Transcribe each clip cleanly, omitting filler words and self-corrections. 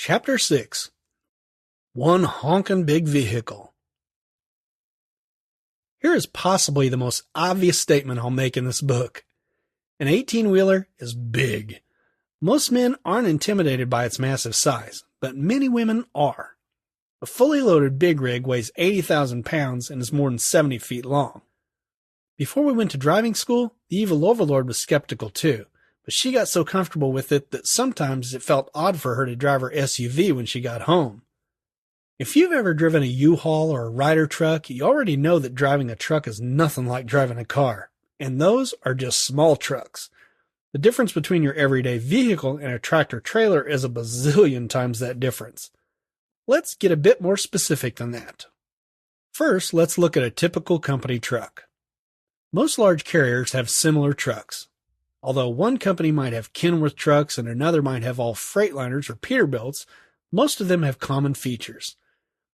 Chapter 6. One Honkin' Big Vehicle. Here is possibly the most obvious statement I'll make in this book. An 18-wheeler is big. Most men aren't intimidated by its massive size, but many women are. A fully loaded big rig weighs 80,000 pounds and is more than 70 feet long. Before we went to driving school, the evil overlord was skeptical too, but she got so comfortable with it that sometimes it felt odd for her to drive her SUV when she got home. If you've ever driven a U-Haul or a Ryder truck, you already know that driving a truck is nothing like driving a car, and those are just small trucks. The difference between your everyday vehicle and a tractor-trailer is a bazillion times that difference. Let's get a bit more specific than that. First, let's look at a typical company truck. Most large carriers have similar trucks. Although one company might have Kenworth trucks and another might have all Freightliners or Peterbilts, most of them have common features.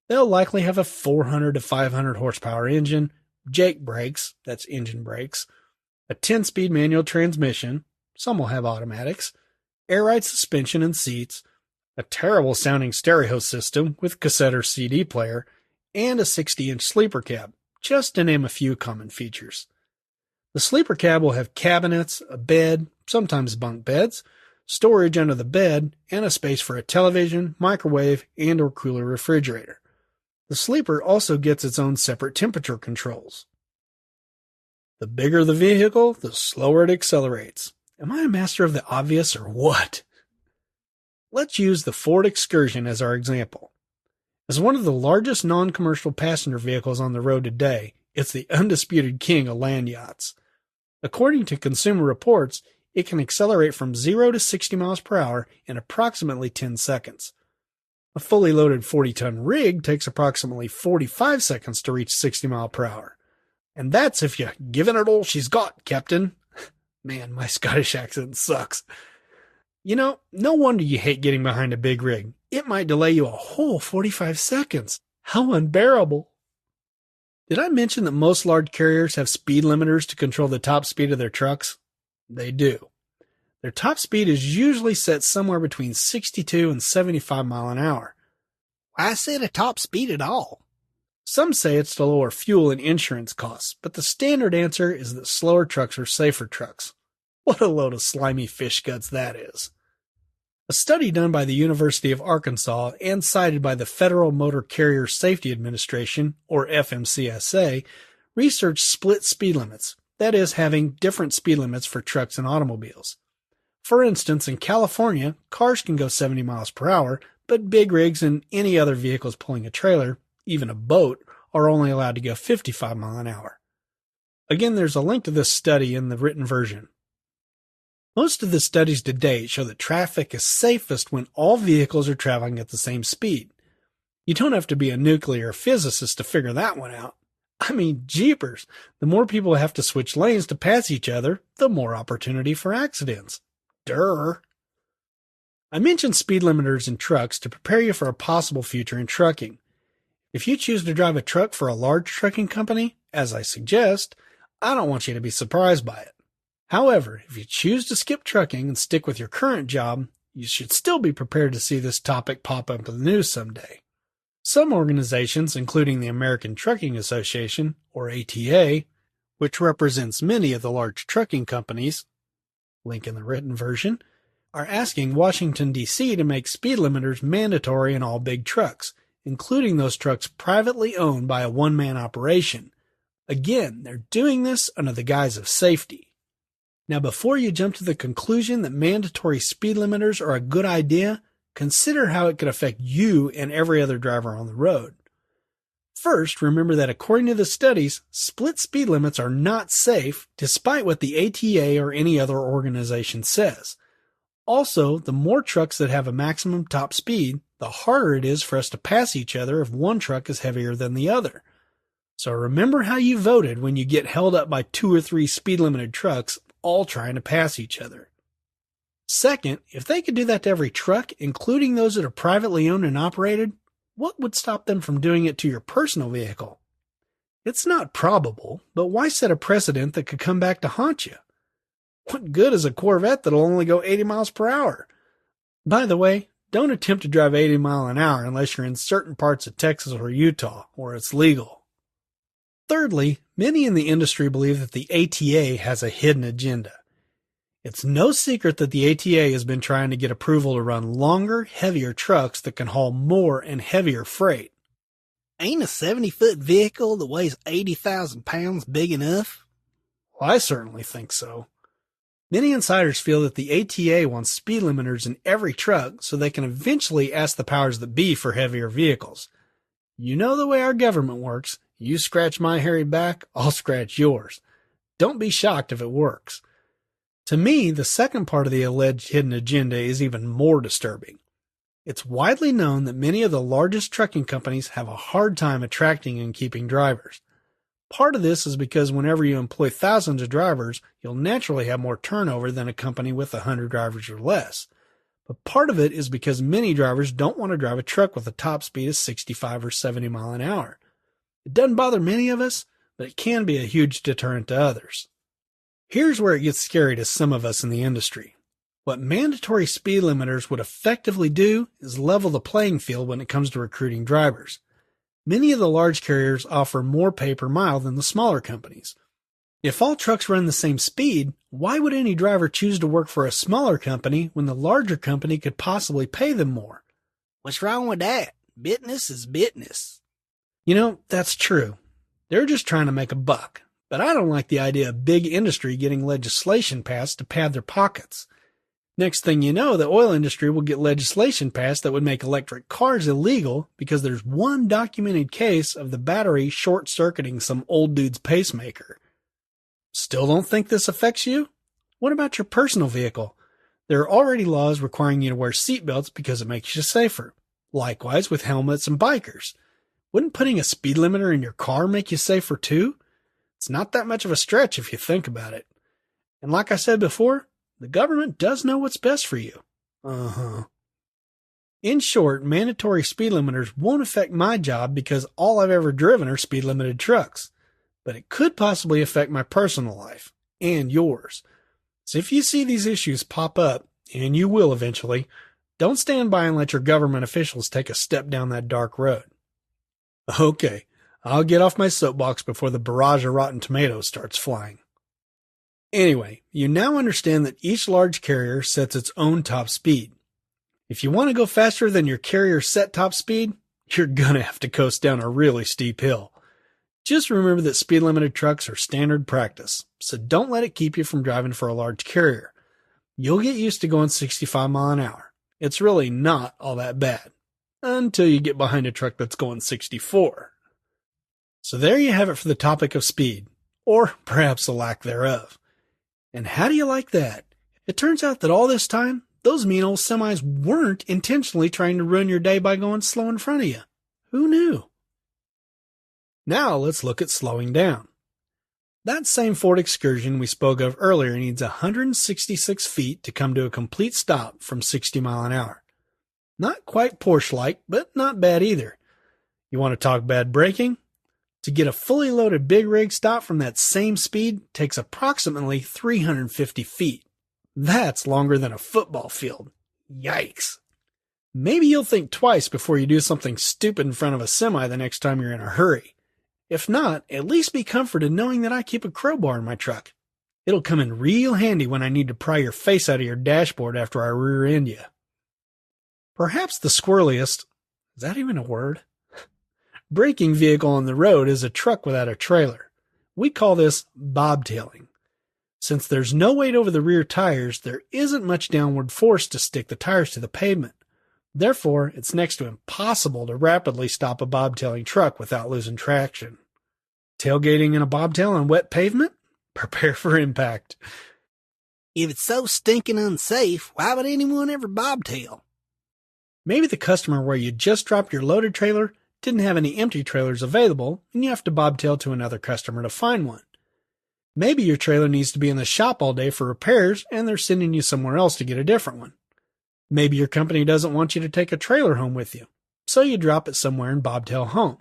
They'll likely have a 400 to 500 horsepower engine, Jake brakes, that's engine brakes, a 10-speed manual transmission, some will have automatics, air-ride suspension and seats, a terrible-sounding stereo system with cassette or CD player, and a 60-inch sleeper cab, just to name a few common features. The sleeper cab will have cabinets, a bed, sometimes bunk beds, storage under the bed, and a space for a television, microwave, and or cooler refrigerator. The sleeper also gets its own separate temperature controls. The bigger the vehicle, the slower it accelerates. Am I a master of the obvious or what? Let's use the Ford Excursion as our example. As one of the largest non-commercial passenger vehicles on the road today, it's the undisputed king of land yachts. According to Consumer Reports, it can accelerate from 0 to 60 miles per hour in approximately 10 seconds. A fully loaded 40-ton rig takes approximately 45 seconds to reach 60 miles per hour. And that's if you're giving it all she's got, Captain. Man, my Scottish accent sucks. You know, no wonder you hate getting behind a big rig. It might delay you a whole 45 seconds. How unbearable. Did I mention that most large carriers have speed limiters to control the top speed of their trucks? They do. Their top speed is usually set somewhere between 62 and 75 miles an hour. Why set a top speed at all? Some say it's to lower fuel and insurance costs, but the standard answer is that slower trucks are safer trucks. What a load of slimy fish guts that is. A study done by the University of Arkansas and cited by the Federal Motor Carrier Safety Administration, or FMCSA, researched split speed limits, that is, having different speed limits for trucks and automobiles. For instance, in California, cars can go 70 miles per hour, but big rigs and any other vehicles pulling a trailer, even a boat, are only allowed to go 55 miles an hour. Again, there's a link to this study in the written version. Most of the studies to date show that traffic is safest when all vehicles are traveling at the same speed. You don't have to be a nuclear physicist to figure that one out. I mean, jeepers, the more people have to switch lanes to pass each other, the more opportunity for accidents. Durr. I mentioned speed limiters in trucks to prepare you for a possible future in trucking. If you choose to drive a truck for a large trucking company, as I suggest, I don't want you to be surprised by it. However, if you choose to skip trucking and stick with your current job, you should still be prepared to see this topic pop up in the news someday. Some organizations, including the American Trucking Association, or ATA, which represents many of the large trucking companies, link in the written version, are asking Washington, D.C. to make speed limiters mandatory in all big trucks, including those trucks privately owned by a one-man operation. Again, they're doing this under the guise of safety. Now, before you jump to the conclusion that mandatory speed limiters are a good idea, consider how it could affect you and every other driver on the road. First, remember that according to the studies, split speed limits are not safe, despite what the ATA or any other organization says. Also, the more trucks that have a maximum top speed, the harder it is for us to pass each other if one truck is heavier than the other. So remember how you voted when you get held up by 2 or 3 speed limited trucks all trying to pass each other. Second, if they could do that to every truck, including those that are privately owned and operated, what would stop them from doing it to your personal vehicle? It's not probable, but why set a precedent that could come back to haunt you? What good is a Corvette that'll only go 80 miles per hour? By the way, don't attempt to drive 80 miles an hour unless you're in certain parts of Texas or Utah, where it's legal. Thirdly, many in the industry believe that the ATA has a hidden agenda. It's no secret that the ATA has been trying to get approval to run longer, heavier trucks that can haul more and heavier freight. Ain't a 70-foot vehicle that weighs 80,000 pounds big enough? Well, I certainly think so. Many insiders feel that the ATA wants speed limiters in every truck so they can eventually ask the powers that be for heavier vehicles. You know the way our government works. You scratch my hairy back, I'll scratch yours. Don't be shocked if it works. To me, the second part of the alleged hidden agenda is even more disturbing. It's widely known that many of the largest trucking companies have a hard time attracting and keeping drivers. Part of this is because whenever you employ thousands of drivers, you'll naturally have more turnover than a company with 100 drivers or less. But part of it is because many drivers don't want to drive a truck with a top speed of 65 or 70 miles an hour. It doesn't bother many of us, but it can be a huge deterrent to others. Here's where it gets scary to some of us in the industry. What mandatory speed limiters would effectively do is level the playing field when it comes to recruiting drivers. Many of the large carriers offer more pay per mile than the smaller companies. If all trucks run the same speed, why would any driver choose to work for a smaller company when the larger company could possibly pay them more? What's wrong with that? Business is business. You know, that's true. They're just trying to make a buck. But I don't like the idea of big industry getting legislation passed to pad their pockets. Next thing you know, the oil industry will get legislation passed that would make electric cars illegal because there's one documented case of the battery short-circuiting some old dude's pacemaker. Still don't think this affects you? What about your personal vehicle? There are already laws requiring you to wear seatbelts because it makes you safer. Likewise with helmets and bikers. Wouldn't putting a speed limiter in your car make you safer too? It's not that much of a stretch if you think about it. And like I said before, the government does know what's best for you. In short, mandatory speed limiters won't affect my job because all I've ever driven are speed limited trucks. But it could possibly affect my personal life and yours. So if you see these issues pop up, and you will eventually, don't stand by and let your government officials take a step down that dark road. Okay. I'll get off my soapbox before the barrage of rotten tomatoes starts flying. Anyway, you now understand that each large carrier sets its own top speed. If you want to go faster than your carrier's set top speed, you're gonna have to coast down a really steep hill. Just remember that speed limited trucks are standard practice, so don't let it keep you from driving for a large carrier. You'll get used to going 65 miles an hour. It's really not all that bad, until you get behind a truck that's going 64. So there you have it for the topic of speed, or perhaps the lack thereof. And how do you like that? It turns out that all this time, those mean old semis weren't intentionally trying to ruin your day by going slow in front of you. Who knew? Now let's look at slowing down. That same Ford Excursion we spoke of earlier needs 166 feet to come to a complete stop from 60 miles an hour. Not quite Porsche-like, but not bad either. You want to talk bad braking? To get a fully loaded big rig stop from that same speed takes approximately 350 feet. That's longer than a football field. Yikes. Maybe you'll think twice before you do something stupid in front of a semi the next time you're in a hurry. If not, at least be comforted knowing that I keep a crowbar in my truck. It'll come in real handy when I need to pry your face out of your dashboard after I rear end you. Perhaps the squirreliest, is that even a word? Braking vehicle on the road is a truck without a trailer. We call this bobtailing. Since there's no weight over the rear tires, there isn't much downward force to stick the tires to the pavement. Therefore, it's next to impossible to rapidly stop a bobtailing truck without losing traction. Tailgating in a bobtail on wet pavement? Prepare for impact. If it's so stinking unsafe, why would anyone ever bobtail? Maybe the customer where you just dropped your loaded trailer didn't have any empty trailers available, and you have to bobtail to another customer to find one. Maybe your trailer needs to be in the shop all day for repairs, and they're sending you somewhere else to get a different one. Maybe your company doesn't want you to take a trailer home with you, so you drop it somewhere and bobtail home.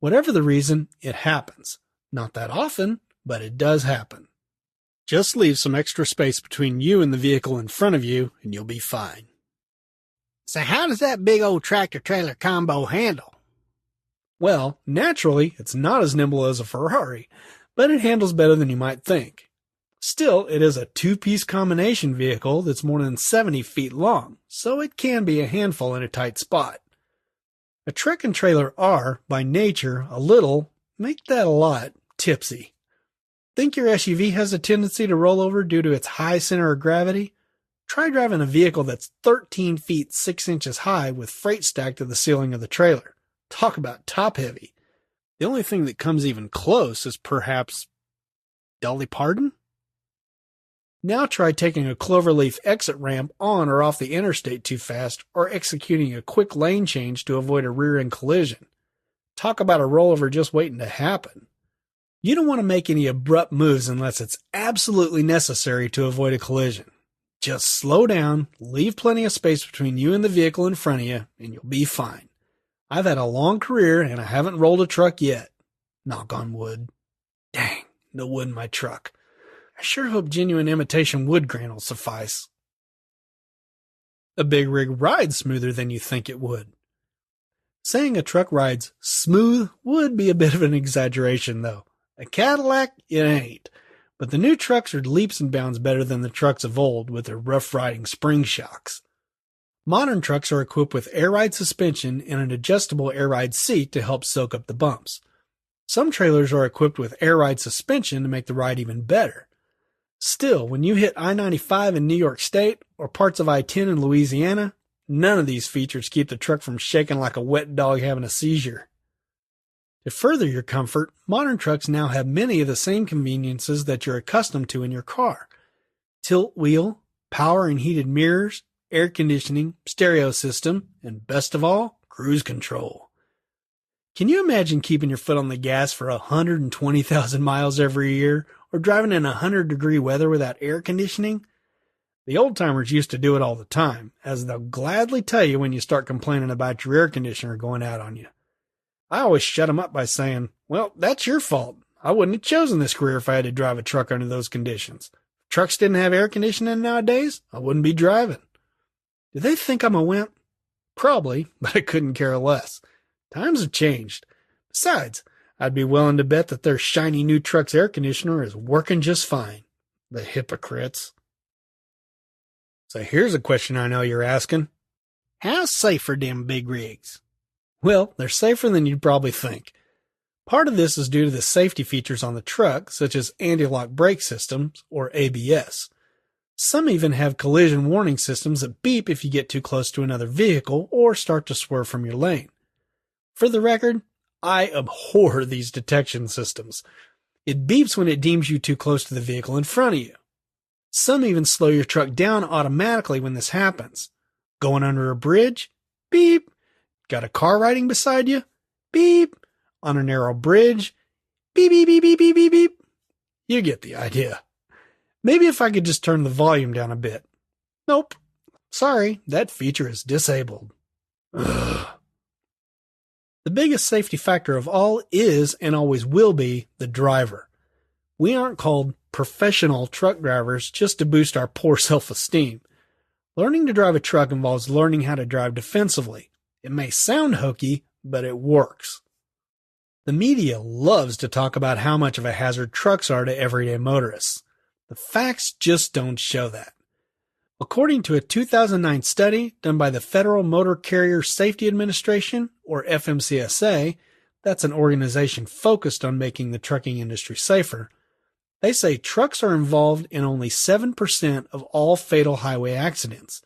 Whatever the reason, it happens. Not that often, but it does happen. Just leave some extra space between you and the vehicle in front of you, and you'll be fine. So how does that big old tractor-trailer combo handle? Well, naturally, it's not as nimble as a Ferrari, but it handles better than you might think. Still, it is a two-piece combination vehicle that's more than 70 feet long, so it can be a handful in a tight spot. A truck and trailer are, by nature, a little, make that a lot, tipsy. Think your SUV has a tendency to roll over due to its high center of gravity? Try driving a vehicle that's 13 feet 6 inches high with freight stacked to the ceiling of the trailer. Talk about top heavy. The only thing that comes even close is perhaps Dolly Parton? Now try taking a cloverleaf exit ramp on or off the interstate too fast or executing a quick lane change to avoid a rear-end collision. Talk about a rollover just waiting to happen. You don't want to make any abrupt moves unless it's absolutely necessary to avoid a collision. Just slow down, leave plenty of space between you and the vehicle in front of you, and you'll be fine. I've had a long career and I haven't rolled a truck yet. Knock on wood. Dang, no wood in my truck. I sure hope genuine imitation wood grain will suffice. A big rig rides smoother than you think it would. Saying a truck rides smooth would be a bit of an exaggeration, though. A Cadillac, it ain't. But the new trucks are leaps and bounds better than the trucks of old with their rough-riding spring shocks. Modern trucks are equipped with air ride suspension and an adjustable air ride seat to help soak up the bumps. Some trailers are equipped with air ride suspension to make the ride even better. Still, when you hit I-95 in New York State or parts of I-10 in Louisiana, none of these features keep the truck from shaking like a wet dog having a seizure. To further your comfort, modern trucks now have many of the same conveniences that you're accustomed to in your car. Tilt wheel, power and heated mirrors, air conditioning, stereo system, and best of all, cruise control. Can you imagine keeping your foot on the gas for 120,000 miles every year or driving in 100-degree weather without air conditioning? The old-timers used to do it all the time, as they'll gladly tell you when you start complaining about your air conditioner going out on you. I always shut them up by saying, well, that's your fault. I wouldn't have chosen this career if I had to drive a truck under those conditions. If trucks didn't have air conditioning nowadays, I wouldn't be driving. Do they think I'm a wimp? Probably, but I couldn't care less. Times have changed. Besides, I'd be willing to bet that their shiny new truck's air conditioner is working just fine. The hypocrites. So here's a question I know you're asking. How safe are them big rigs? Well, they're safer than you'd probably think. Part of this is due to the safety features on the truck, such as anti-lock brake systems, or ABS. Some even have collision warning systems that beep if you get too close to another vehicle or start to swerve from your lane. For the record, I abhor these detection systems. It beeps when it deems you too close to the vehicle in front of you. Some even slow your truck down automatically when this happens. Going under a bridge? Beep. Got a car riding beside you? Beep. On a narrow bridge? Beep, beep, beep, beep, beep, beep, beep. You get the idea. Maybe if I could just turn the volume down a bit. Nope. Sorry, that feature is disabled. Ugh. The biggest safety factor of all is, and always will be, the driver. We aren't called professional truck drivers just to boost our poor self-esteem. Learning to drive a truck involves learning how to drive defensively. It may sound hokey, but it works. The media loves to talk about how much of a hazard trucks are to everyday motorists. The facts just don't show that. According to a 2009 study done by the Federal Motor Carrier Safety Administration, or FMCSA, that's an organization focused on making the trucking industry safer, they say trucks are involved in only 7% of all fatal highway accidents.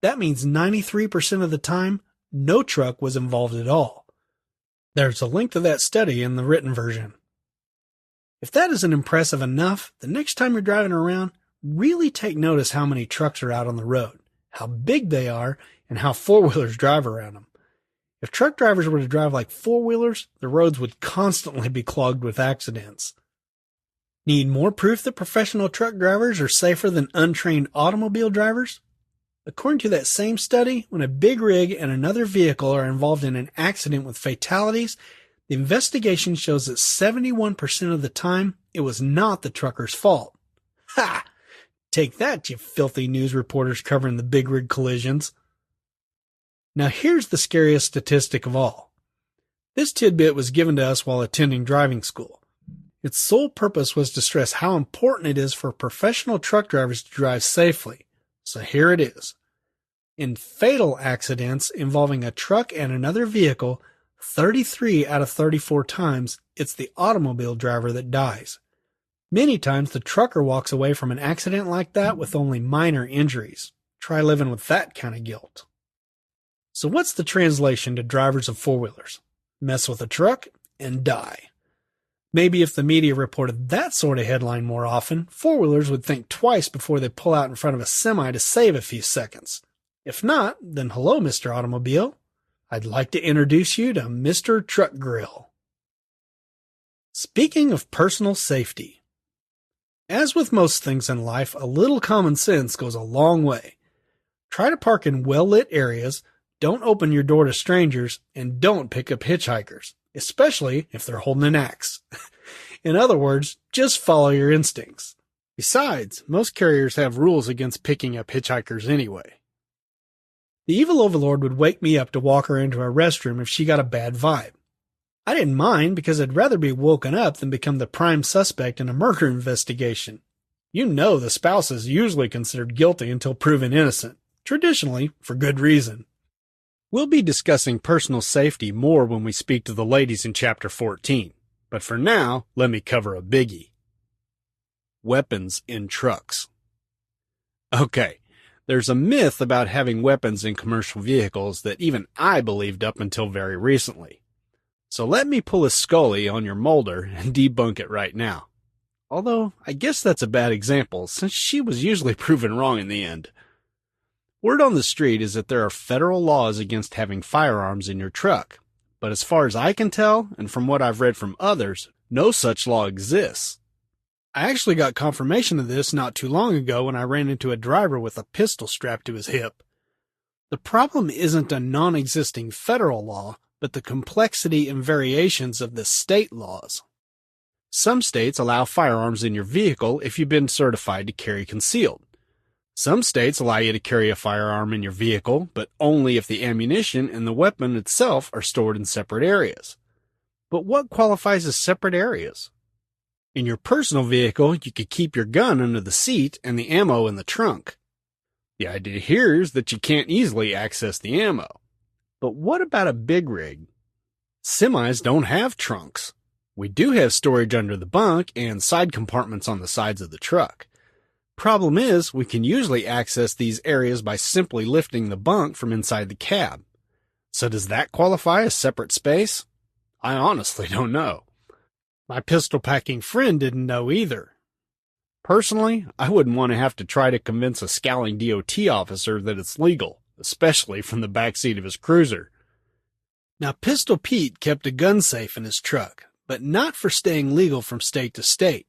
That means 93% of the time, no truck was involved at all. There's a link to that study in the written version. If that isn't impressive enough, the next time you're driving around, really take notice how many trucks are out on the road, how big they are, and how four-wheelers drive around them. If truck drivers were to drive like four-wheelers, the roads would constantly be clogged with accidents. Need more proof that professional truck drivers are safer than untrained automobile drivers? According to that same study, when a big rig and another vehicle are involved in an accident with fatalities, the investigation shows that 71% of the time, it was not the trucker's fault. Ha! Take that, you filthy news reporters covering the big rig collisions. Now here's the scariest statistic of all. This tidbit was given to us while attending driving school. Its sole purpose was to stress how important it is for professional truck drivers to drive safely. So here it is. In fatal accidents involving a truck and another vehicle, 33 out of 34 times, it's the automobile driver that dies. Many times the trucker walks away from an accident like that with only minor injuries. Try living with that kind of guilt. So what's the translation to drivers of four-wheelers? Mess with a truck and die. Maybe if the media reported that sort of headline more often, four-wheelers would think twice before they pull out in front of a semi to save a few seconds. If not, then hello, Mr. Automobile. I'd like to introduce you to Mr. Truck Grill. Speaking of personal safety. As with most things in life, a little common sense goes a long way. Try to park in well-lit areas, don't open your door to strangers, and don't pick up hitchhikers, especially if they're holding an axe. In other words, just follow your instincts. Besides, most carriers have rules against picking up hitchhikers anyway. The evil overlord would wake me up to walk her into a restroom if she got a bad vibe. I didn't mind because I'd rather be woken up than become the prime suspect in a murder investigation. You know the spouse is usually considered guilty until proven innocent, traditionally for good reason. We'll be discussing personal safety more when we speak to the ladies in Chapter 14, but for now, let me cover a biggie. Weapons in trucks. Okay. There's a myth about having weapons in commercial vehicles that even I believed up until very recently. So let me pull a Scully on your Mulder and debunk it right now. Although, I guess that's a bad example, since she was usually proven wrong in the end. Word on the street is that there are federal laws against having firearms in your truck. But as far as I can tell, and from what I've read from others, no such law exists. I actually got confirmation of this not too long ago when I ran into a driver with a pistol strapped to his hip. The problem isn't a non-existing federal law, but the complexity and variations of the state laws. Some states allow firearms in your vehicle if you've been certified to carry concealed. Some states allow you to carry a firearm in your vehicle, but only if the ammunition and the weapon itself are stored in separate areas. But what qualifies as separate areas? In your personal vehicle, you could keep your gun under the seat and the ammo in the trunk. The idea here is that you can't easily access the ammo. But what about a big rig? Semis don't have trunks. We do have storage under the bunk and side compartments on the sides of the truck. Problem is, we can usually access these areas by simply lifting the bunk from inside the cab. So does that qualify as separate space? I honestly don't know. My pistol-packing friend didn't know either. Personally, I wouldn't want to have to try to convince a scowling DOT officer that it's legal, especially from the backseat of his cruiser. Now, Pistol Pete kept a gun safe in his truck, but not for staying legal from state to state.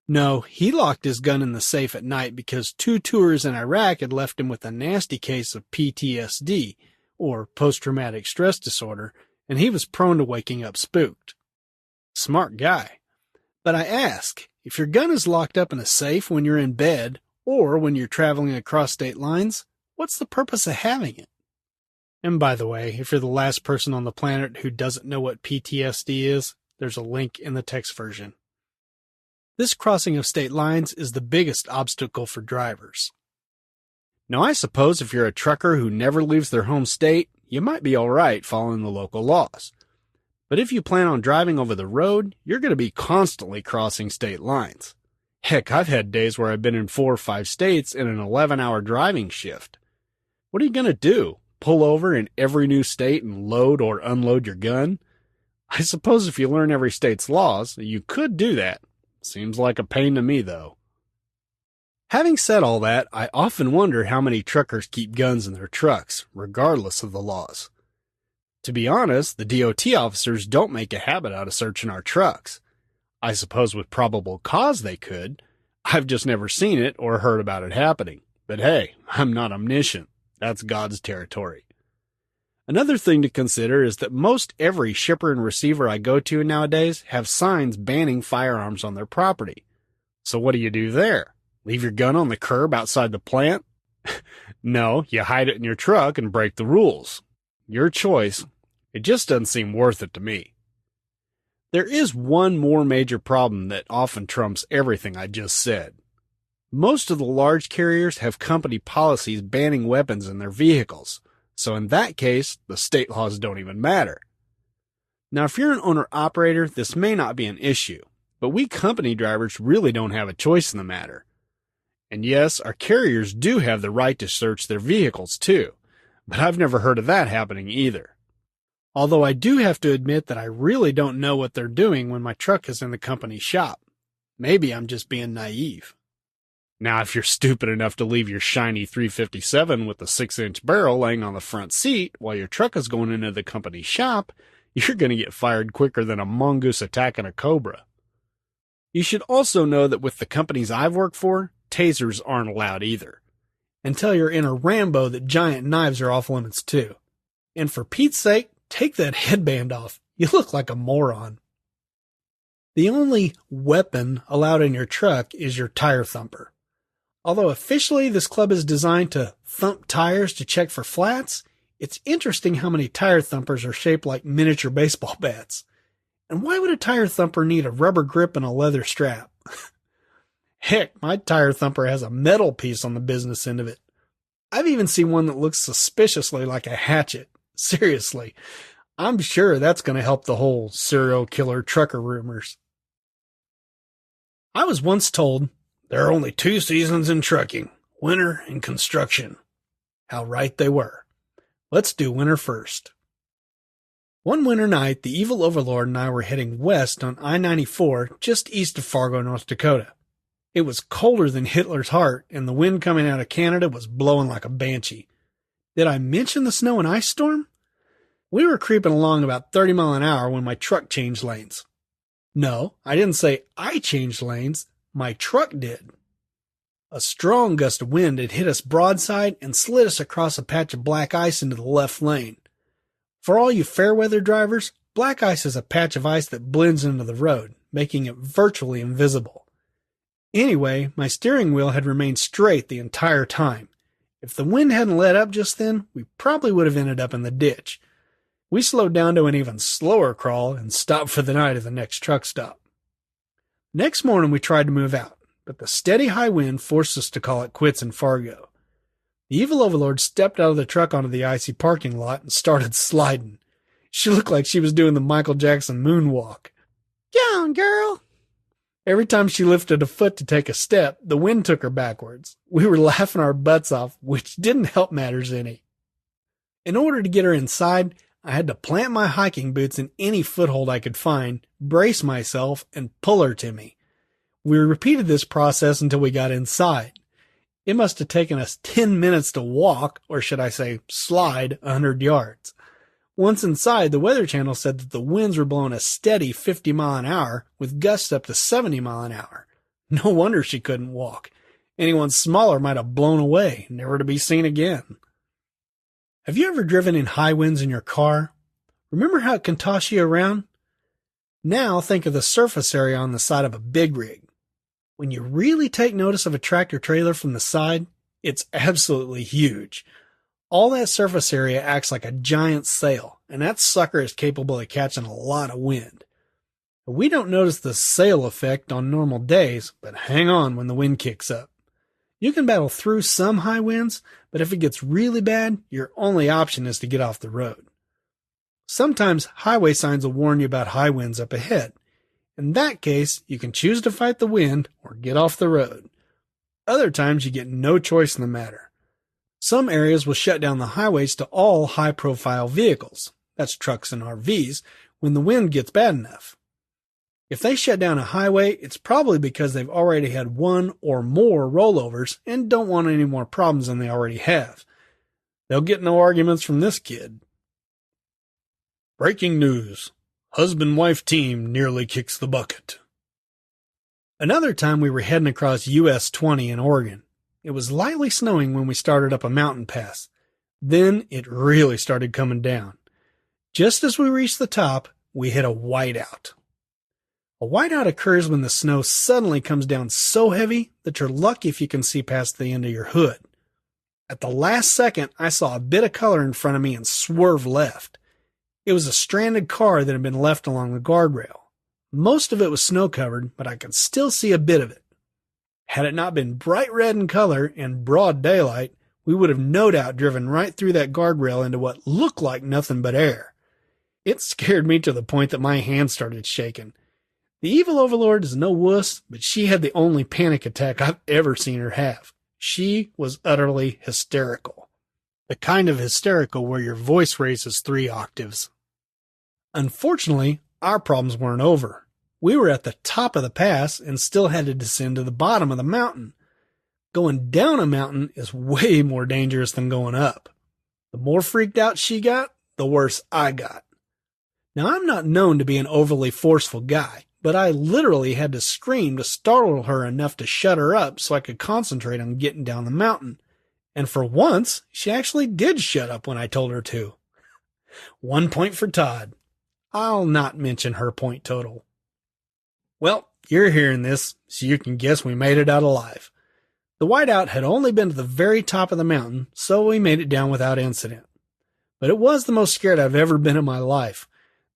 No, he locked his gun in the safe at night because 2 tours in Iraq had left him with a nasty case of PTSD, or post-traumatic stress disorder, and he was prone to waking up spooked. Smart guy. But I ask, if your gun is locked up in a safe when you're in bed, or when you're traveling across state lines, what's the purpose of having it? And by the way, if you're the last person on the planet who doesn't know what PTSD is, there's a link in the text version. This crossing of state lines is the biggest obstacle for drivers. Now I suppose if you're a trucker who never leaves their home state, you might be alright following the local laws. But if you plan on driving over the road, you're going to be constantly crossing state lines. Heck, I've had days where I've been in 4 or 5 states in an 11-hour driving shift. What are you going to do? Pull over in every new state and load or unload your gun? I suppose if you learn every state's laws, you could do that. Seems like a pain to me, though. Having said all that, I often wonder how many truckers keep guns in their trucks, regardless of the laws. To be honest, the DOT officers don't make a habit out of searching our trucks. I suppose with probable cause they could. I've just never seen it or heard about it happening. But hey, I'm not omniscient. That's God's territory. Another thing to consider is that most every shipper and receiver I go to nowadays have signs banning firearms on their property. So what do you do there? Leave your gun on the curb outside the plant? No, you hide it in your truck and break the rules. Your choice. It just doesn't seem worth it to me. There is one more major problem that often trumps everything I just said. Most of the large carriers have company policies banning weapons in their vehicles, so in that case, the state laws don't even matter. Now, if you're an owner-operator, this may not be an issue, but we company drivers really don't have a choice in the matter. And yes, our carriers do have the right to search their vehicles too, but I've never heard of that happening either. Although I do have to admit that I really don't know what they're doing when my truck is in the company shop. Maybe I'm just being naive. Now, if you're stupid enough to leave your shiny 357 with a 6-inch barrel laying on the front seat while your truck is going into the company shop, you're going to get fired quicker than a mongoose attacking a cobra. You should also know that with the companies I've worked for, tasers aren't allowed either. And tell your inner Rambo that giant knives are off limits too. And for Pete's sake, take that headband off. You look like a moron. The only weapon allowed in your truck is your tire thumper. Although officially this club is designed to thump tires to check for flats, it's interesting how many tire thumpers are shaped like miniature baseball bats. And why would a tire thumper need a rubber grip and a leather strap? Heck, my tire thumper has a metal piece on the business end of it. I've even seen one that looks suspiciously like a hatchet. Seriously, I'm sure that's going to help the whole serial killer trucker rumors. I was once told there are only 2 seasons in trucking, winter and construction. How right they were. Let's do winter first. One winter night, the evil overlord and I were heading west on I-94 just east of Fargo, North Dakota. It was colder than Hitler's heart, and the wind coming out of Canada was blowing like a banshee. Did I mention the snow and ice storm? We were creeping along about 30 miles an hour when my truck changed lanes. No, I didn't say I changed lanes. My truck did. A strong gust of wind had hit us broadside and slid us across a patch of black ice into the left lane. For all you fair weather drivers, black ice is a patch of ice that blends into the road, making it virtually invisible. Anyway, my steering wheel had remained straight the entire time. If the wind hadn't let up just then, we probably would have ended up in the ditch. We slowed down to an even slower crawl and stopped for the night at the next truck stop. Next morning we tried to move out, but the steady high wind forced us to call it quits in Fargo. The evil overlord stepped out of the truck onto the icy parking lot and started sliding. She looked like she was doing the Michael Jackson moonwalk. Go on, girl! Every time she lifted a foot to take a step, the wind took her backwards. We were laughing our butts off, which didn't help matters any. In order to get her inside, I had to plant my hiking boots in any foothold I could find, brace myself, and pull her to me. We repeated this process until we got inside. It must have taken us 10 minutes to walk, or should I say slide, 100 yards. Once inside, the Weather Channel said that the winds were blowing a steady 50 mile an hour with gusts up to 70 mile an hour. No wonder she couldn't walk. Anyone smaller might have blown away, never to be seen again. Have you ever driven in high winds in your car? Remember how it can toss you around? Now think of the surface area on the side of a big rig. When you really take notice of a tractor trailer from the side, it's absolutely huge. All that surface area acts like a giant sail, and that sucker is capable of catching a lot of wind. We don't notice the sail effect on normal days, but hang on when the wind kicks up. You can battle through some high winds, but if it gets really bad, your only option is to get off the road. Sometimes highway signs will warn you about high winds up ahead. In that case, you can choose to fight the wind or get off the road. Other times you get no choice in the matter. Some areas will shut down the highways to all high-profile vehicles, that's trucks and RVs, when the wind gets bad enough. If they shut down a highway, it's probably because they've already had one or more rollovers and don't want any more problems than they already have. They'll get no arguments from this kid. Breaking news. Husband-wife team nearly kicks the bucket. Another time we were heading across US 20 in Oregon. It was lightly snowing when we started up a mountain pass. Then it really started coming down. Just as we reached the top, we hit a whiteout. A whiteout occurs when the snow suddenly comes down so heavy that you're lucky if you can see past the end of your hood. At the last second, I saw a bit of color in front of me and swerved left. It was a stranded car that had been left along the guardrail. Most of it was snow-covered, but I could still see a bit of it. Had it not been bright red in color and broad daylight, we would have no doubt driven right through that guardrail into what looked like nothing but air. It scared me to the point that my hands started shaking. The evil overlord is no wuss, but she had the only panic attack I've ever seen her have. She was utterly hysterical. The kind of hysterical where your voice raises 3 octaves. Unfortunately, our problems weren't over. We were at the top of the pass and still had to descend to the bottom of the mountain. Going down a mountain is way more dangerous than going up. The more freaked out she got, the worse I got. Now, I'm not known to be an overly forceful guy, but I literally had to scream to startle her enough to shut her up so I could concentrate on getting down the mountain. And for once, she actually did shut up when I told her to. 1 point for Todd. I'll not mention her point total. Well, you're hearing this, so you can guess we made it out alive. The whiteout had only been to the very top of the mountain, so we made it down without incident. But it was the most scared I've ever been in my life.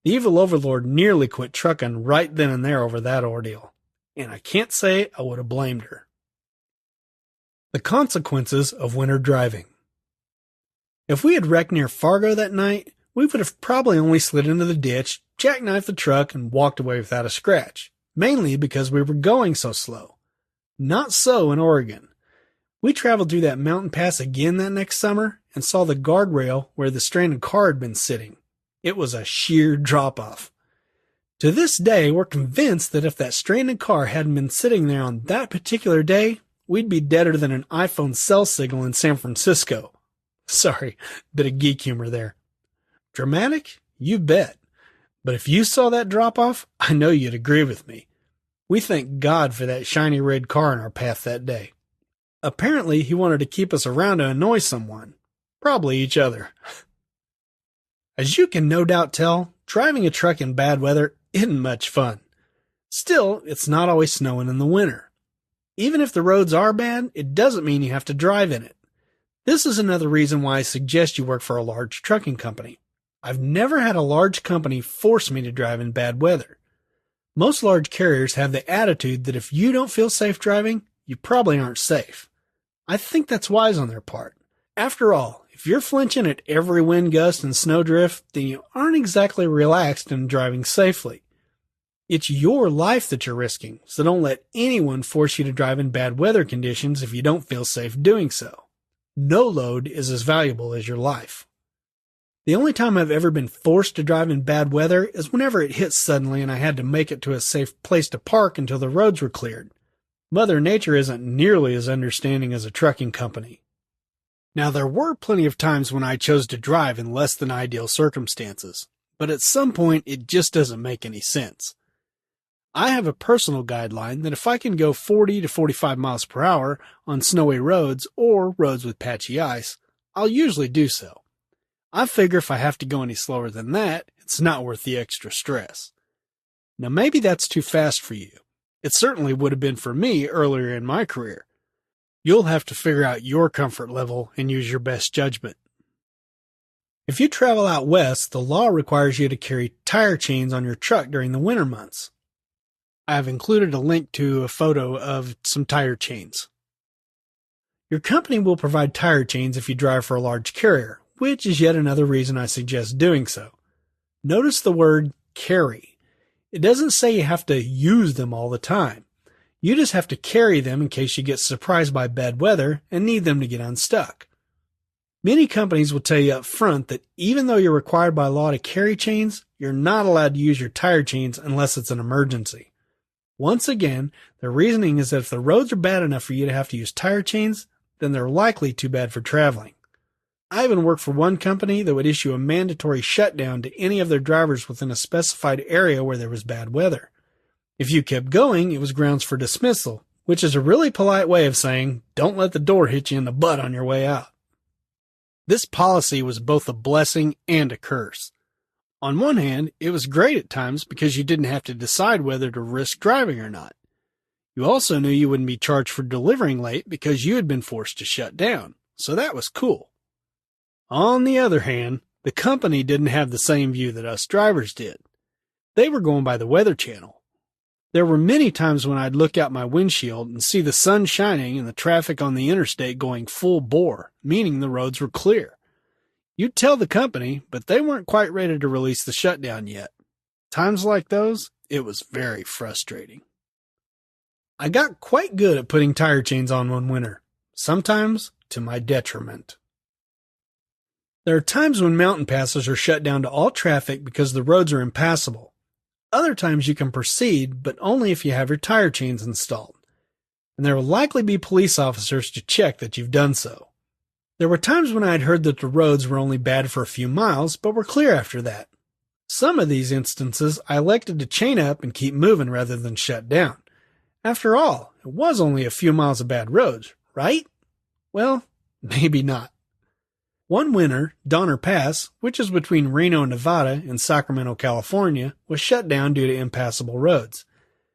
The evil overlord nearly quit trucking right then and there over that ordeal, and I can't say I would have blamed her. The consequences of winter driving. If we had wrecked near Fargo that night, we would have probably only slid into the ditch, jackknifed the truck, and walked away without a scratch, mainly because we were going so slow. Not so in Oregon. We traveled through that mountain pass again that next summer and saw the guardrail where the stranded car had been sitting. It was a sheer drop-off. To this day, we're convinced that if that stranded car hadn't been sitting there on that particular day, we'd be deader than an iPhone cell signal in San Francisco. Sorry, bit of geek humor there. Dramatic? You bet. But if you saw that drop-off, I know you'd agree with me. We thank God for that shiny red car in our path that day. Apparently, he wanted to keep us around to annoy someone. Probably each other. As you can no doubt tell, driving a truck in bad weather isn't much fun. Still, it's not always snowing in the winter. Even if the roads are bad, it doesn't mean you have to drive in it. This is another reason why I suggest you work for a large trucking company. I've never had a large company force me to drive in bad weather. Most large carriers have the attitude that if you don't feel safe driving, you probably aren't safe. I think that's wise on their part. After all, if you're flinching at every wind gust and snowdrift, then you aren't exactly relaxed and driving safely. It's your life that you're risking, so don't let anyone force you to drive in bad weather conditions if you don't feel safe doing so. No load is as valuable as your life. The only time I've ever been forced to drive in bad weather is whenever it hit suddenly and I had to make it to a safe place to park until the roads were cleared. Mother Nature isn't nearly as understanding as a trucking company. Now, there were plenty of times when I chose to drive in less than ideal circumstances, but at some point it just doesn't make any sense. I have a personal guideline that if I can go 40 to 45 miles per hour on snowy roads or roads with patchy ice, I'll usually do so. I figure if I have to go any slower than that, it's not worth the extra stress. Now, maybe that's too fast for you. It certainly would have been for me earlier in my career. You'll have to figure out your comfort level and use your best judgment. If you travel out west, the law requires you to carry tire chains on your truck during the winter months. I have included a link to a photo of some tire chains. Your company will provide tire chains if you drive for a large carrier, which is yet another reason I suggest doing so. Notice the word carry. It doesn't say you have to use them all the time. You just have to carry them in case you get surprised by bad weather and need them to get unstuck. Many companies will tell you up front that even though you're required by law to carry chains, you're not allowed to use your tire chains unless it's an emergency. Once again, the reasoning is that if the roads are bad enough for you to have to use tire chains, then they're likely too bad for traveling. I even worked for one company that would issue a mandatory shutdown to any of their drivers within a specified area where there was bad weather. If you kept going, it was grounds for dismissal, which is a really polite way of saying, don't let the door hit you in the butt on your way out. This policy was both a blessing and a curse. On one hand, it was great at times because you didn't have to decide whether to risk driving or not. You also knew you wouldn't be charged for delivering late because you had been forced to shut down, so that was cool. On the other hand, the company didn't have the same view that us drivers did. They were going by the Weather Channel. There were many times when I'd look out my windshield and see the sun shining and the traffic on the interstate going full bore, meaning the roads were clear. You'd tell the company, but they weren't quite ready to release the shutdown yet. Times like those, it was very frustrating. I got quite good at putting tire chains on one winter, sometimes to my detriment. There are times when mountain passes are shut down to all traffic because the roads are impassable. Other times you can proceed, but only if you have your tire chains installed. And there will likely be police officers to check that you've done so. There were times when I had heard that the roads were only bad for a few miles, but were clear after that. Some of these instances I elected to chain up and keep moving rather than shut down. After all, it was only a few miles of bad roads, right? Well, maybe not. One winter, Donner Pass, which is between Reno, Nevada and Sacramento, California, was shut down due to impassable roads.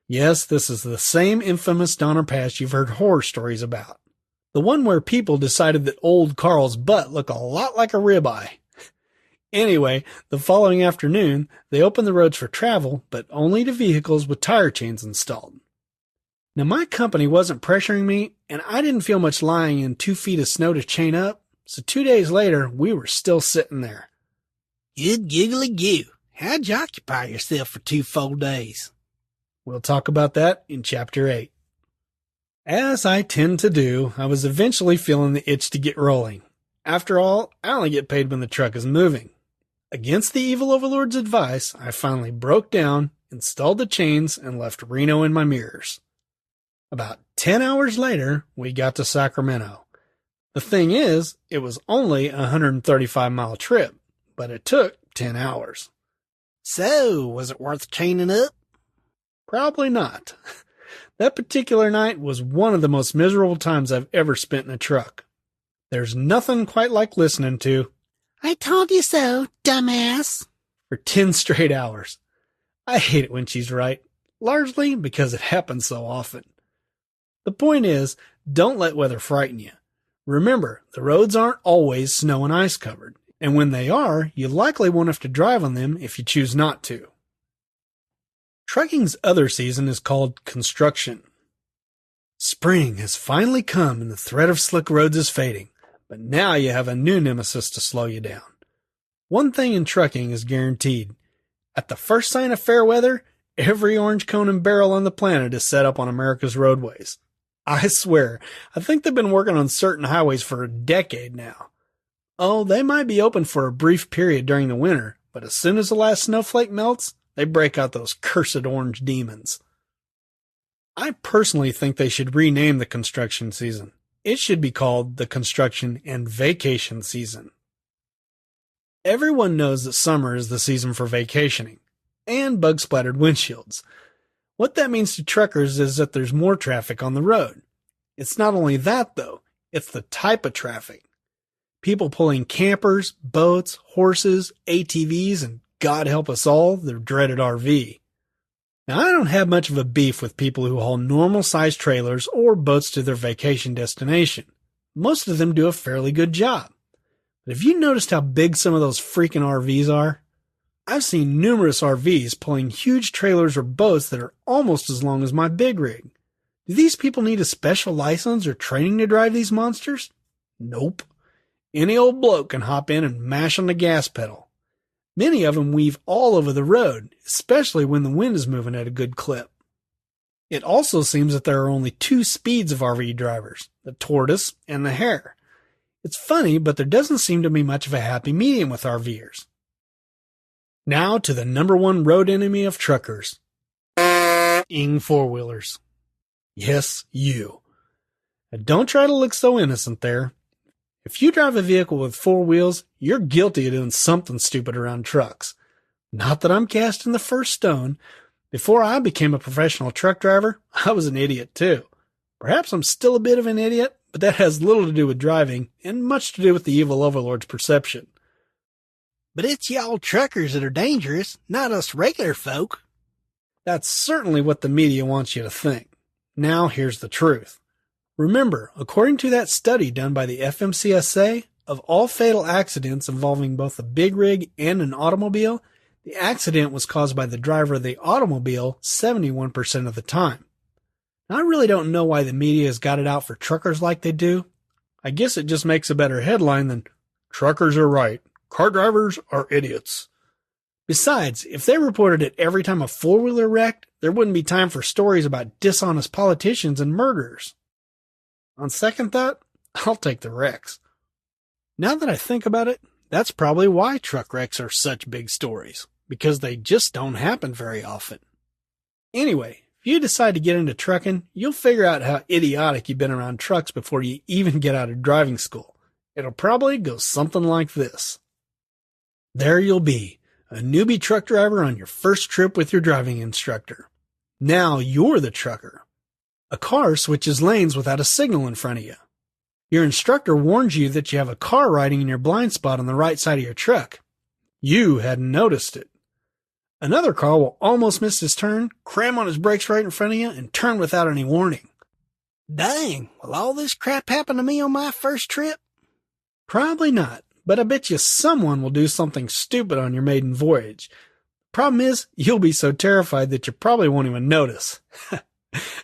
Yes, this is the same infamous Donner Pass you've heard horror stories about. The one where people decided that old Carl's butt looked a lot like a ribeye. Anyway, the following afternoon, they opened the roads for travel, but only to vehicles with tire chains installed. Now, my company wasn't pressuring me, and I didn't feel much lying in 2 feet of snow to chain up, so 2 days later, we were still sitting there. Good giggly goo. How'd you occupy yourself for 2 full days? We'll talk about that in Chapter 8. As I tend to do, I was eventually feeling the itch to get rolling. After all, I only get paid when the truck is moving. Against the evil overlord's advice, I finally broke down, installed the chains, and left Reno in my mirrors. About 10 hours later, we got to Sacramento. The thing is, it was only a 135-mile trip, but it took 10 hours. So, was it worth chaining up? Probably not. That particular night was one of the most miserable times I've ever spent in a truck. There's nothing quite like listening to I told you so, dumbass. for 10 straight hours. I hate it when she's right, largely because it happens so often. The point is, don't let weather frighten you. Remember, the roads aren't always snow and ice covered, and when they are, you likely won't have to drive on them if you choose not to. Trucking's other season is called construction. Spring has finally come and the threat of slick roads is fading, but now you have a new nemesis to slow you down. One thing in trucking is guaranteed. At the first sign of fair weather, every orange cone and barrel on the planet is set up on America's roadways. I swear, I think they've been working on certain highways for a decade now. Oh, they might be open for a brief period during the winter, but as soon as the last snowflake melts, they break out those cursed orange demons. I personally think they should rename the construction season. It should be called the construction and vacation season. Everyone knows that summer is the season for vacationing and bug-splattered windshields. What that means to truckers is that there's more traffic on the road. It's not only that, though. It's the type of traffic. People pulling campers, boats, horses, ATVs, and God help us all, their dreaded RV. Now, I don't have much of a beef with people who haul normal-sized trailers or boats to their vacation destination. Most of them do a fairly good job. But have you noticed how big some of those freaking RVs are? I've seen numerous RVs pulling huge trailers or boats that are almost as long as my big rig. Do these people need a special license or training to drive these monsters? Nope. Any old bloke can hop in and mash on the gas pedal. Many of them weave all over the road, especially when the wind is moving at a good clip. It also seems that there are only 2 speeds of RV drivers, the tortoise and the hare. It's funny, but there doesn't seem to be much of a happy medium with RVers. Now to the number 1 road enemy of truckers. Four-wheelers. Yes, you. And don't try to look so innocent there. If you drive a vehicle with 4 wheels, you're guilty of doing something stupid around trucks. Not that I'm casting the first stone. Before I became a professional truck driver, I was an idiot too. Perhaps I'm still a bit of an idiot, but that has little to do with driving and much to do with the evil overlord's perception. But it's y'all truckers that are dangerous, not us regular folk. That's certainly what the media wants you to think. Now here's the truth. Remember, according to that study done by the FMCSA, of all fatal accidents involving both a big rig and an automobile, the accident was caused by the driver of the automobile 71% of the time. Now, I really don't know why the media has got it out for truckers like they do. I guess it just makes a better headline than "Truckers are right, car drivers are idiots." Besides, if they reported it every time a four-wheeler wrecked, there wouldn't be time for stories about dishonest politicians and murderers. On second thought, I'll take the wrecks. Now that I think about it, that's probably why truck wrecks are such big stories, because they just don't happen very often. Anyway, if you decide to get into trucking, you'll figure out how idiotic you've been around trucks before you even get out of driving school. It'll probably go something like this. There you'll be, a newbie truck driver on your first trip with your driving instructor. Now you're the trucker. A car switches lanes without a signal in front of you. Your instructor warns you that you have a car riding in your blind spot on the right side of your truck. You hadn't noticed it. Another car will almost miss his turn, cram on his brakes right in front of you, and turn without any warning. Dang, will all this crap happen to me on my first trip? Probably not, but I bet you someone will do something stupid on your maiden voyage. Problem is, you'll be so terrified that you probably won't even notice.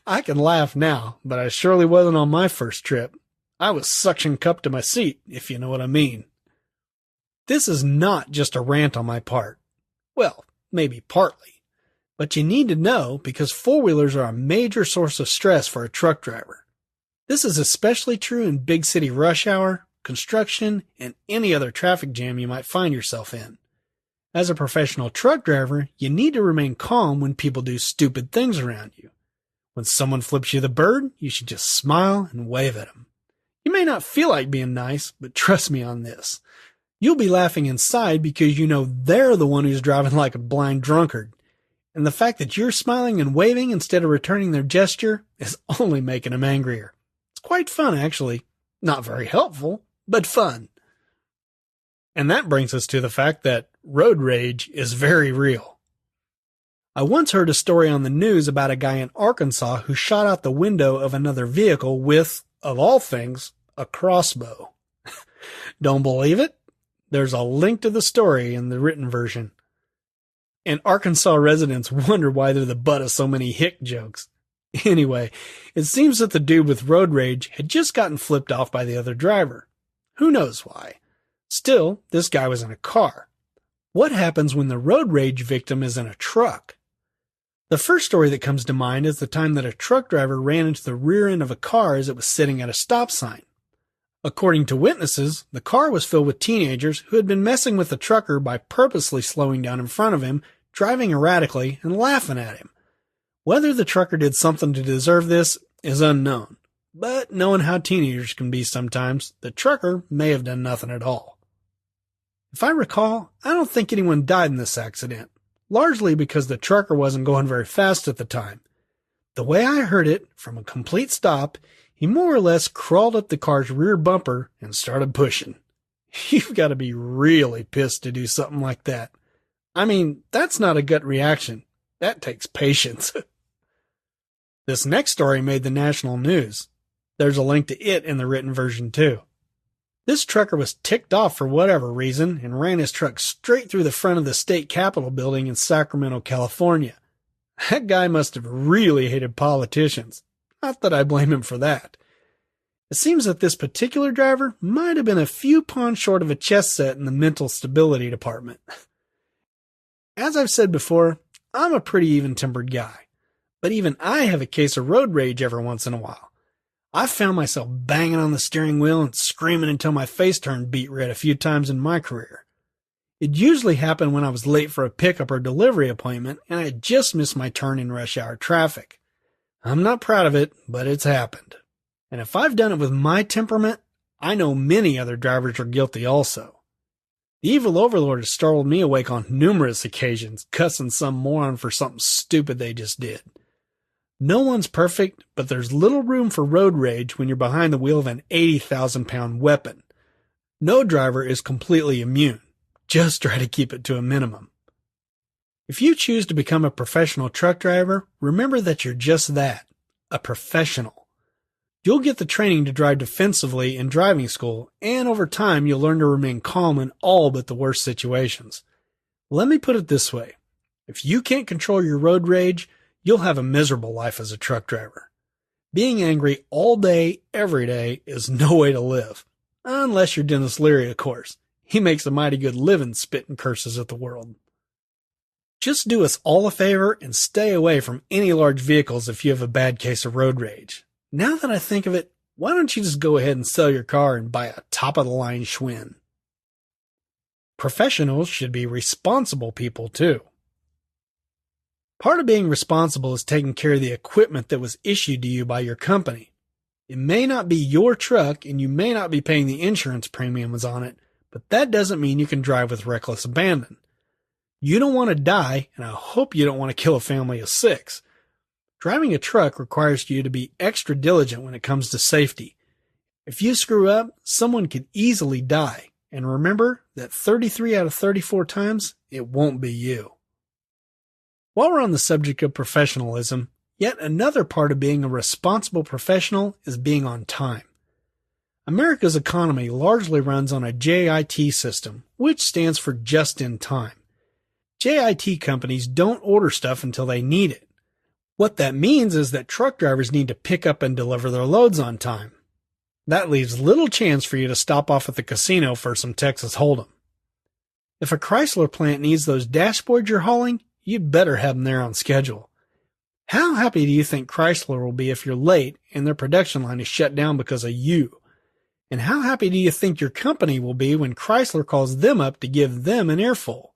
I can laugh now, but I surely wasn't on my first trip. I was suction cupped to my seat, if you know what I mean. This is not just a rant on my part. Well, maybe partly. But you need to know because four-wheelers are a major source of stress for a truck driver. This is especially true in big city rush hour, construction, and any other traffic jam you might find yourself in. As a professional truck driver, you need to remain calm when people do stupid things around you. When someone flips you the bird, you should just smile and wave at them. You may not feel like being nice, but trust me on this. You'll be laughing inside because you know they're the one who's driving like a blind drunkard. And the fact that you're smiling and waving instead of returning their gesture is only making them angrier. It's quite fun, actually. Not very helpful, but fun. And that brings us to the fact that road rage is very real. I once heard a story on the news about a guy in Arkansas who shot out the window of another vehicle with, of all things, a crossbow. Don't believe it? There's a link to the story in the written version. And Arkansas residents wonder why they're the butt of so many hick jokes. Anyway, it seems that the dude with road rage had just gotten flipped off by the other driver. Who knows why? Still, this guy was in a car. What happens when the road rage victim is in a truck? The first story that comes to mind is the time that a truck driver ran into the rear end of a car as it was sitting at a stop sign. According to witnesses, the car was filled with teenagers who had been messing with the trucker by purposely slowing down in front of him, driving erratically, and laughing at him. Whether the trucker did something to deserve this is unknown, but knowing how teenagers can be sometimes, the trucker may have done nothing at all. If I recall, I don't think anyone died in this accident, largely because the trucker wasn't going very fast at the time. The way I heard it, from a complete stop, he more or less crawled up the car's rear bumper and started pushing. You've got to be really pissed to do something like that. I mean, that's not a gut reaction. That takes patience. This next story made the national news. There's a link to it in the written version too. This trucker was ticked off for whatever reason and ran his truck straight through the front of the state capitol building in Sacramento, California. That guy must have really hated politicians. Not that I blame him for that. It seems that this particular driver might have been a few pawns short of a chess set in the mental stability department. As I've said before, I'm a pretty even-tempered guy, but even I have a case of road rage every once in a while. I've found myself banging on the steering wheel and screaming until my face turned beet red a few times in my career. It usually happened when I was late for a pickup or delivery appointment and I had just missed my turn in rush hour traffic. I'm not proud of it, but it's happened. And if I've done it with my temperament, I know many other drivers are guilty also. The evil overlord has startled me awake on numerous occasions, cussing some moron for something stupid they just did. No one's perfect, but there's little room for road rage when you're behind the wheel of an 80,000-pound weapon. No driver is completely immune. Just try to keep it to a minimum. If you choose to become a professional truck driver, remember that you're just that, a professional. You'll get the training to drive defensively in driving school, and over time you'll learn to remain calm in all but the worst situations. Let me put it this way. If you can't control your road rage, you'll have a miserable life as a truck driver. Being angry all day, every day, is no way to live. Unless you're Dennis Leary, of course. He makes a mighty good living spitting curses at the world. Just do us all a favor and stay away from any large vehicles if you have a bad case of road rage. Now that I think of it, why don't you just go ahead and sell your car and buy a top-of-the-line Schwinn? Professionals should be responsible people, too. Part of being responsible is taking care of the equipment that was issued to you by your company. It may not be your truck and you may not be paying the insurance premiums on it, but that doesn't mean you can drive with reckless abandon. You don't want to die, and I hope you don't want to kill a family of 6. Driving a truck requires you to be extra diligent when it comes to safety. If you screw up, someone could easily die, and remember that 33 out of 34 times, it won't be you. While we're on the subject of professionalism, yet another part of being a responsible professional is being on time. America's economy largely runs on a JIT system, which stands for just in time. JIT companies don't order stuff until they need it. What that means is that truck drivers need to pick up and deliver their loads on time. That leaves little chance for you to stop off at the casino for some Texas Hold'em. If a Chrysler plant needs those dashboards you're hauling, you'd better have them there on schedule. How happy do you think Chrysler will be if you're late and their production line is shut down because of you? And how happy do you think your company will be when Chrysler calls them up to give them an earful?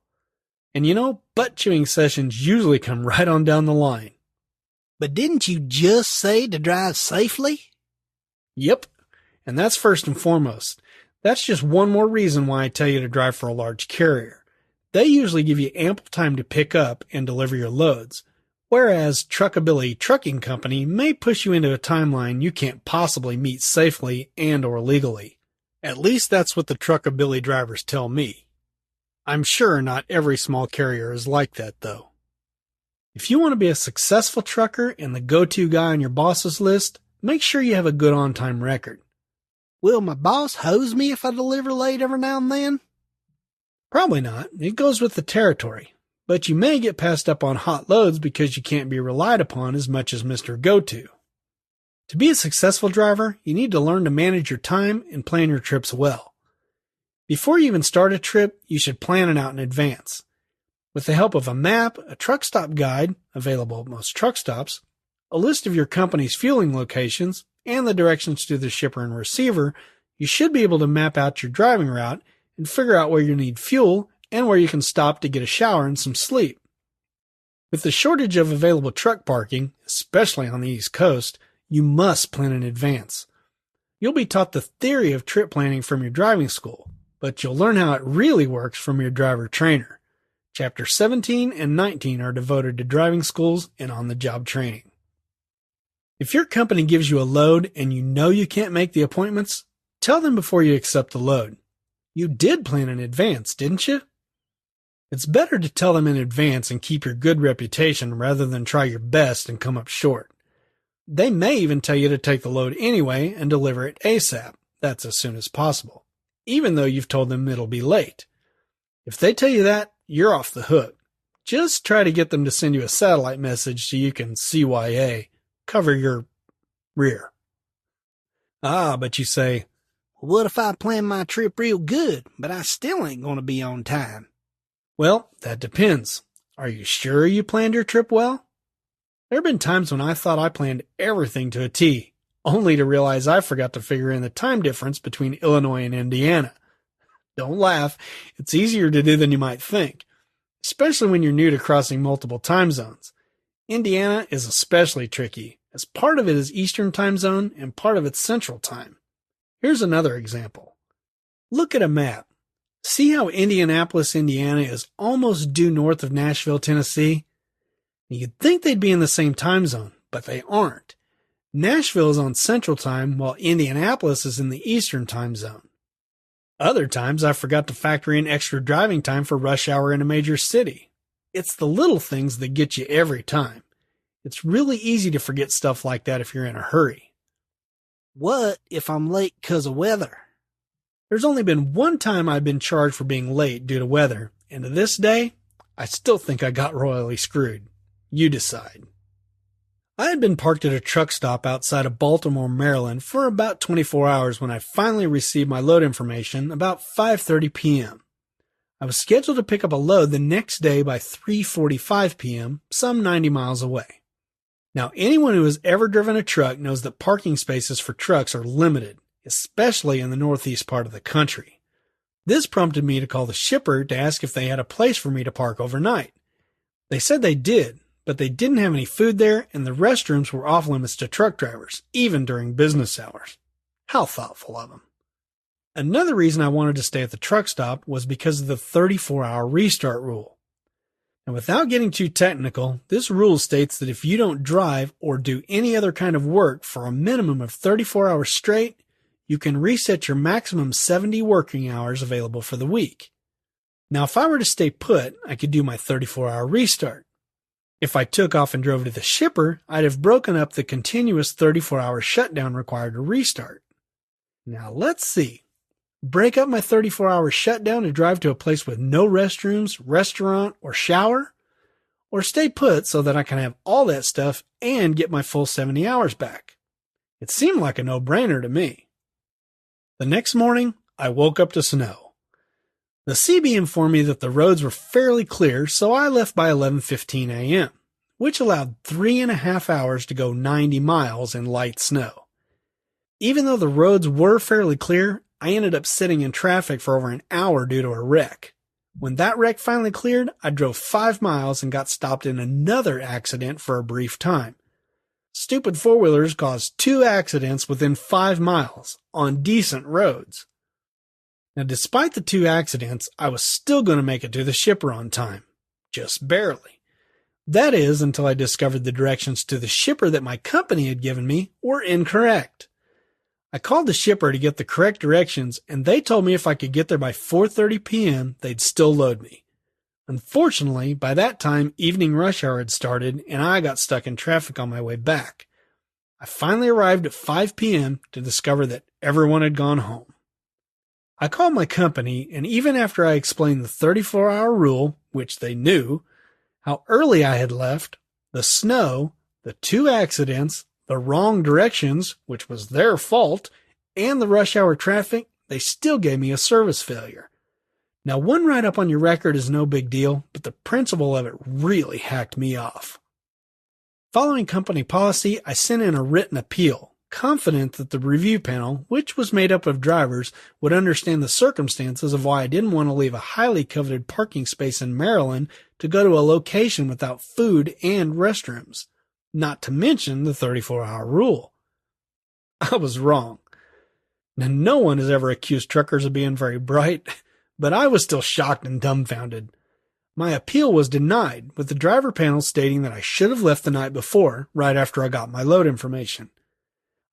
And you know, butt-chewing sessions usually come right on down the line. But didn't you just say to drive safely? Yep, and that's first and foremost. That's just one more reason why I tell you to drive for a large carrier. They usually give you ample time to pick up and deliver your loads, whereas Truckability Trucking Company may push you into a timeline you can't possibly meet safely and or legally. At least that's what the Truckability drivers tell me. I'm sure not every small carrier is like that, though. If you want to be a successful trucker and the go-to guy on your boss's list, make sure you have a good on-time record. Will my boss hose me if I deliver late every now and then? Probably not. It goes with the territory. But you may get passed up on hot loads because you can't be relied upon as much as Mr. Go-To. To be a successful driver, you need to learn to manage your time and plan your trips well. Before you even start a trip, you should plan it out in advance. With the help of a map, a truck stop guide, available at most truck stops, a list of your company's fueling locations, and the directions to the shipper and receiver, you should be able to map out your driving route and figure out where you need fuel and where you can stop to get a shower and some sleep. With the shortage of available truck parking, especially on the East Coast, you must plan in advance. You'll be taught the theory of trip planning from your driving school, but you'll learn how it really works from your driver trainer. Chapter 17 and 19 are devoted to driving schools and on-the-job training. If your company gives you a load and you know you can't make the appointments, tell them before you accept the load. You did plan in advance, didn't you? It's better to tell them in advance and keep your good reputation rather than try your best and come up short. They may even tell you to take the load anyway and deliver it ASAP. That's as soon as possible, even though you've told them it'll be late. If they tell you that, you're off the hook. Just try to get them to send you a satellite message so you can CYA, cover your rear. But you say, What if I plan my trip real good, but I still ain't going to be on time? Well, that depends. Are you sure you planned your trip well? There have been times when I thought I planned everything to a T, only to realize I forgot to figure in the time difference between Illinois and Indiana. Don't laugh. It's easier to do than you might think, especially when you're new to crossing multiple time zones. Indiana is especially tricky, as part of it is Eastern time zone and part of it's Central time. Here's another example. Look at a map. See how Indianapolis, Indiana is almost due north of Nashville, Tennessee? You'd think they'd be in the same time zone, but they aren't. Nashville is on Central time while Indianapolis is in the Eastern time zone. Other times I forgot to factor in extra driving time for rush hour in a major city. It's the little things that get you every time. It's really easy to forget stuff like that if you're in a hurry. What if I'm late 'cause of weather? There's only been one time I've been charged for being late due to weather, and to this day, I still think I got royally screwed. You decide. I had been parked at a truck stop outside of Baltimore, Maryland for about 24 hours when I finally received my load information about 5:30 p.m. I was scheduled to pick up a load the next day by 3:45 p.m., some 90 miles away. Now, anyone who has ever driven a truck knows that parking spaces for trucks are limited, especially in the northeast part of the country. This prompted me to call the shipper to ask if they had a place for me to park overnight. They said they did, but they didn't have any food there, and the restrooms were off limits to truck drivers, even during business hours. How thoughtful of them. Another reason I wanted to stay at the truck stop was because of the 34-hour restart rule. And without getting too technical, this rule states that if you don't drive or do any other kind of work for a minimum of 34 hours straight, you can reset your maximum 70 working hours available for the week. Now, if I were to stay put, I could do my 34-hour restart. If I took off and drove to the shipper, I'd have broken up the continuous 34-hour shutdown required to restart. Now, let's see. Break up my 34-hour shutdown to drive to a place with no restrooms, restaurant, or shower? Or stay put so that I can have all that stuff and get my full 70 hours back? It seemed like a no-brainer to me. The next morning, I woke up to snow. The CB informed me that the roads were fairly clear, so I left by 11:15 a.m., which allowed 3.5 hours to go 90 miles in light snow. Even though the roads were fairly clear, I ended up sitting in traffic for over an hour due to a wreck. When that wreck finally cleared, I drove 5 miles and got stopped in another accident for a brief time. Stupid four-wheelers caused 2 accidents within 5 miles on decent roads. Now, despite the 2 accidents, I was still going to make it to the shipper on time. Just barely. That is, until I discovered the directions to the shipper that my company had given me were incorrect. I called the shipper to get the correct directions, and they told me if I could get there by 4:30 p.m., they'd still load me. Unfortunately, by that time, evening rush hour had started, and I got stuck in traffic on my way back. I finally arrived at 5 p.m. to discover that everyone had gone home. I called my company, and even after I explained the 34-hour rule, which they knew, how early I had left, the snow, the 2 accidents, the wrong directions, which was their fault, and the rush hour traffic, they still gave me a service failure. Now, one write-up on your record is no big deal, but the principle of it really hacked me off. Following company policy, I sent in a written appeal, confident that the review panel, which was made up of drivers, would understand the circumstances of why I didn't want to leave a highly coveted parking space in Maryland to go to a location without food and restrooms, not to mention the 34-hour rule. I was wrong. Now, no one has ever accused truckers of being very bright, but I was still shocked and dumbfounded. My appeal was denied, with the driver panel stating that I should have left the night before, right after I got my load information.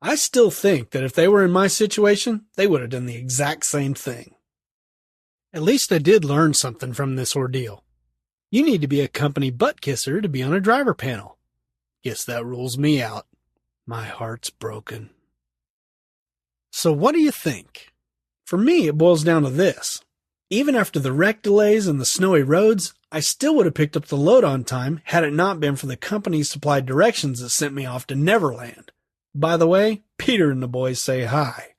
I still think that if they were in my situation, they would have done the exact same thing. At least I did learn something from this ordeal. You need to be a company butt kisser to be on a driver panel. Guess that rules me out. My heart's broken. So what do you think? For me, it boils down to this. Even after the wreck delays and the snowy roads, I still would have picked up the load on time had it not been for the company's supplied directions that sent me off to Neverland. By the way, Peter and the boys say hi.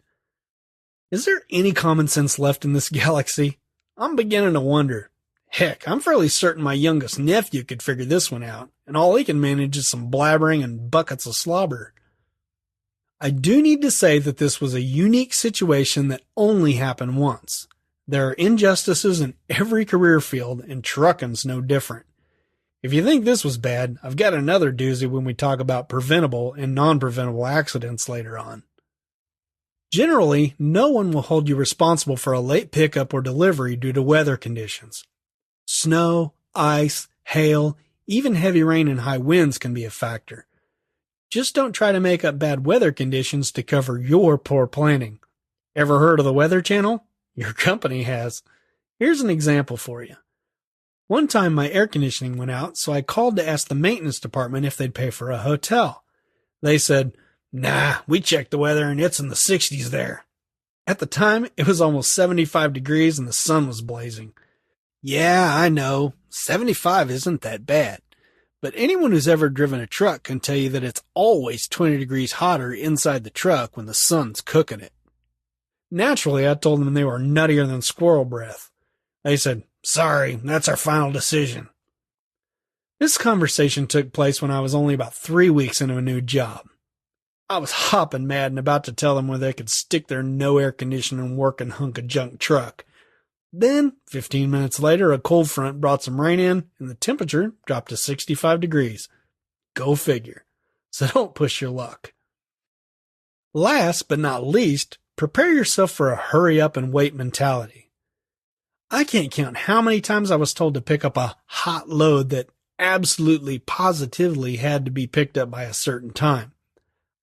Is there any common sense left in this galaxy? I'm beginning to wonder. Heck, I'm fairly certain my youngest nephew could figure this one out, and all he can manage is some blabbering and buckets of slobber. I do need to say that this was a unique situation that only happened once. There are injustices in every career field, and trucking's no different. If you think this was bad, I've got another doozy when we talk about preventable and non-preventable accidents later on. Generally, no one will hold you responsible for a late pickup or delivery due to weather conditions. Snow, ice, hail, even heavy rain and high winds can be a factor. Just don't try to make up bad weather conditions to cover your poor planning. Ever heard of the Weather Channel? Your company has. Here's an example for you. One time my air conditioning went out, so I called to ask the maintenance department if they'd pay for a hotel. They said, Nah, we checked the weather and it's in the 60s there. At the time, it was almost 75 degrees and the sun was blazing. Yeah, I know. 75 isn't that bad. But anyone who's ever driven a truck can tell you that it's always 20 degrees hotter inside the truck when the sun's cooking it. Naturally, I told them they were nuttier than squirrel breath. They said, "Sorry, that's our final decision." This conversation took place when I was only about 3 weeks into a new job. I was hopping mad and about to tell them where they could stick their no air conditioning working hunk of junk truck. Then, 15 minutes later, a cold front brought some rain in, and the temperature dropped to 65 degrees. Go figure. So don't push your luck. Last but not least, prepare yourself for a hurry up and wait mentality. I can't count how many times I was told to pick up a hot load that absolutely positively had to be picked up by a certain time.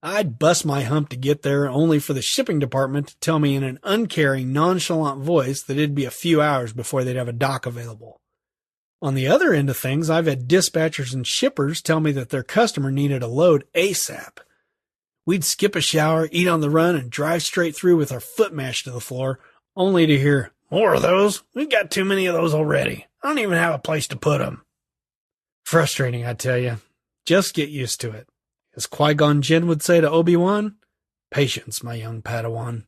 I'd bust my hump to get there, only for the shipping department to tell me in an uncaring, nonchalant voice that it'd be a few hours before they'd have a dock available. On the other end of things, I've had dispatchers and shippers tell me that their customer needed a load ASAP. We'd skip a shower, eat on the run, and drive straight through with our foot mashed to the floor, only to hear, "More of those? We've got too many of those already. I don't even have a place to put them." Frustrating, I tell you. Just get used to it. As Qui-Gon Jinn would say to Obi-Wan, "Patience, my young Padawan."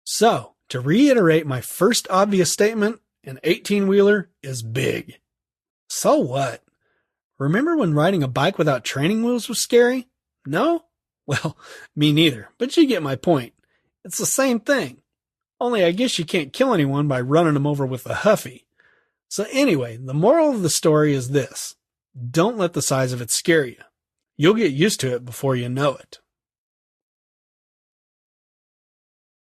So, to reiterate my first obvious statement, an 18-wheeler is big. So what? Remember when riding a bike without training wheels was scary? No? Well, me neither, but you get my point. It's the same thing. Only I guess you can't kill anyone by running them over with a Huffy. So anyway, the moral of the story is this. Don't let the size of it scare you. You'll get used to it before you know it.